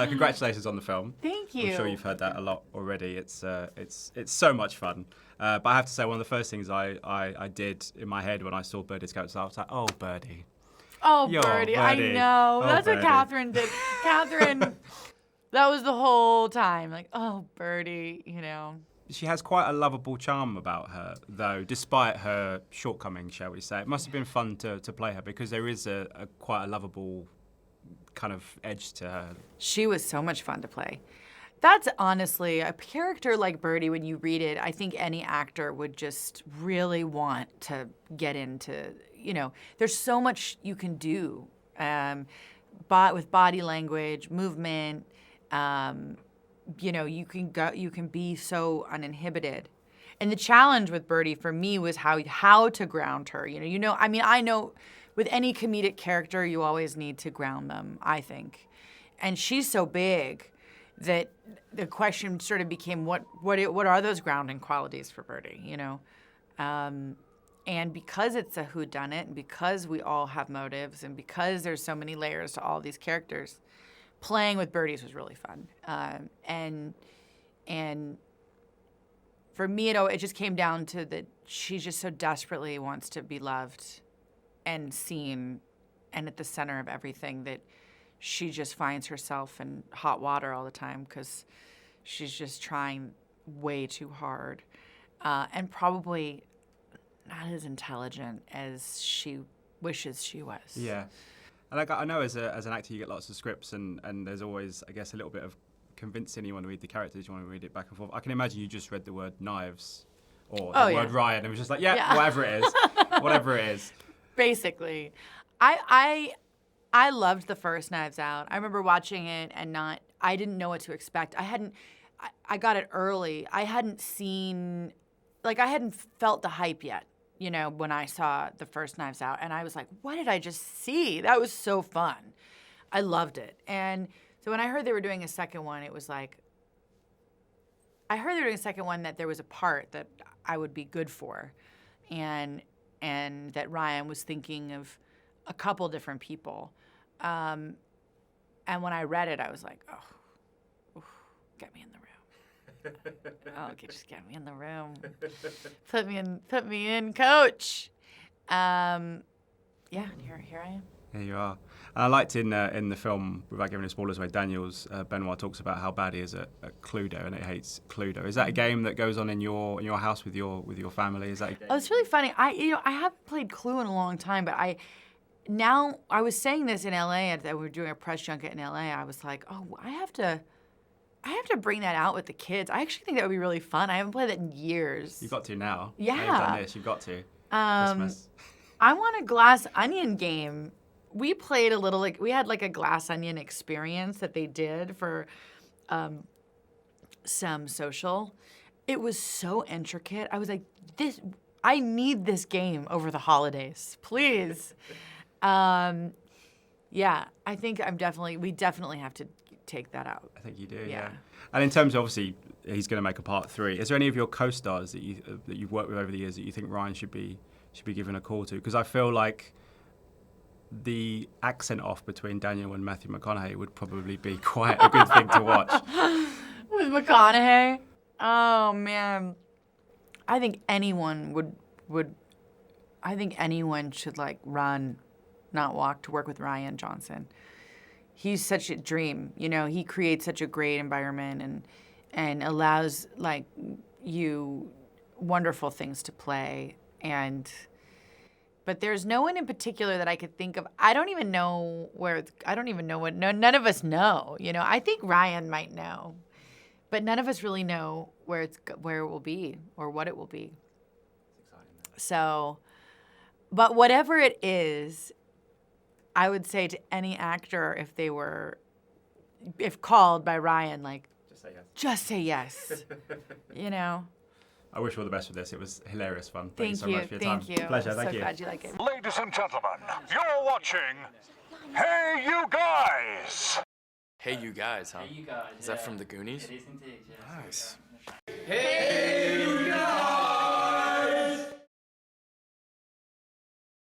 Congratulations on the film. Thank you. I'm sure you've heard that a lot already. It's so much fun. But I have to say, one of the first things I did in my head when I saw Birdie's character, I was like, oh, Birdie. Oh, Yo, Birdie. I know. Oh, That's Birdie. what Kathryn did. Kathryn, that was the whole time. Like, oh, Birdie, you know. She has quite a lovable charm about her, though, despite her shortcomings, shall we say. It must have been fun to play her because there is a quite a lovable kind of edge to her. She was so much fun to play. That's honestly, a character like Birdie, when you read it, I think any actor would just really want to get into, you know, there's so much you can do with body language, movement, you know, you can be so uninhibited. And the challenge with Birdie for me was how to ground her. I know with any comedic character, you always need to ground them, I think. And she's so big that the question sort of became, what are those grounding qualities for Birdie, you know? And because it's a whodunit, and because we all have motives, and because there's so many layers to all these characters, playing with Birdie's was really fun. And for me, it just came down to that she just so desperately wants to be loved and seen and at the center of everything, that she just finds herself in hot water all the time because she's just trying way too hard and probably not as intelligent as she wishes she was. Yeah. And I know as an actor you get lots of scripts and there's always, I guess, a little bit of convincing. You want to read the characters, you want to read it back and forth. I can imagine you just read the word knives or the word Rian and it was just like, whatever it is. Whatever it is. Basically. I loved the first Knives Out. I remember watching it and I didn't know what to expect. I got it early. I hadn't felt the hype yet, you know, when I saw the first Knives Out. And I was like, what did I just see? That was so fun. I loved it. And so when I heard they were doing a second one, it was like, I heard they were doing a second one that there was a part that I would be good for. And that Rian was thinking of a couple different people. And when I read it, I was like, oh, get me in the room. Just get me in the room. Put me in, coach. Here I am. There you are. And I liked in the film, without giving any spoilers away, Benoit talks about how bad he is at Cluedo and it hates Cluedo. Is that a game that goes on in your house with your family? Is that a game? Oh, it's really funny. I haven't played Clue in a long time, but I was saying this in LA, we were doing a press junket in LA. I was like, oh, I have to bring that out with the kids. I actually think that would be really fun. I haven't played that in years. You've got to now. Yeah. Now you've done this, you've got to. Christmas. I want a glass onion game. We played a little, we had a glass onion experience that they did for some social. It was so intricate. I was like, I need this game over the holidays, please. I think we definitely have to take that out. I think you do, yeah. And in terms of, obviously, he's going to make a part 3. Is there any of your co-stars that you've worked with over the years that you think Rian should be given a call to? Because I feel like the accent off between Daniel and Matthew McConaughey would probably be quite a good thing to watch. With McConaughey? Oh, man. I think anyone I think anyone should run, not walk, to work with Rian Johnson. He's such a dream, you know. He creates such a great environment and allows you wonderful things to play. But there's no one in particular that I could think of. I don't even know none of us know, you know. I think Rian might know, but none of us really know where it will be or what it will be. It's exciting. So, but whatever it is, I would say to any actor, if called by Rian, just say yes. You know? I wish you all the best with this. It was hilarious fun. Thank you so much for your time. Thank you. Pleasure. I'm Thank so you. glad you like it. Ladies and gentlemen, you're watching Hey You Guys. Hey You Guys, huh? Hey, you guys. Is that from the Goonies? It is indeed, yeah. Nice. Hey!